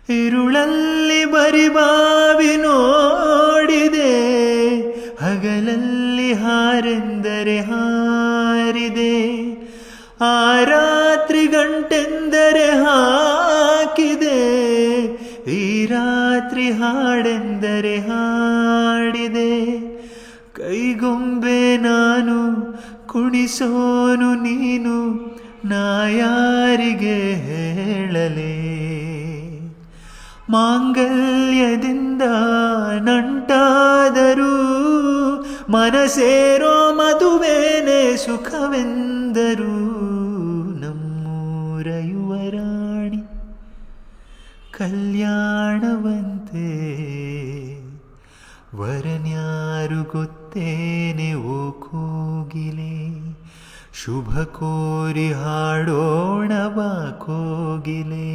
ഇരുളಲ್ಲಿ ಬರಿಬಾವಿ ನೋಡಿದೆ, ಹಗಲಲ್ಲಿ ಹಾರೆಂದರೆ ಹಾರಿದೆ, ಆ ರಾತ್ರಿ ಗಂಟೆಂದರೆ ಹಾಕಿದೆ, ಈ ರಾತ್ರಿ ಹಾಡೆಂದರೆ ಹಾಡಿದೆ. ಕೈಗೊಂಬೆ ನಾನು, ಕುಣಿಸೋನು ನೀನು, ನಾ ಯಾರಿಗೆ ಹೇಳಲೇ? ಮಾಂಗಲ್ಯದಿಂದ ನಂಟಾದರೂ ಮನಸೇರೋ ಮದುವೇನೆ ಸುಖವೆಂದರು. ನಮ್ಮೂರ ಯುವರಾಣಿ ಕಲ್ಯಾಣವಂತೆ, ವರನ್ಯಾರು ಗೊತ್ತೇನೆ ಓ ಕೋಗಿಲೆ, ಶುಭ ಕೋರಿ ಹಾಡೋಣ ಬಾ ಕೋಗಿಲೆ.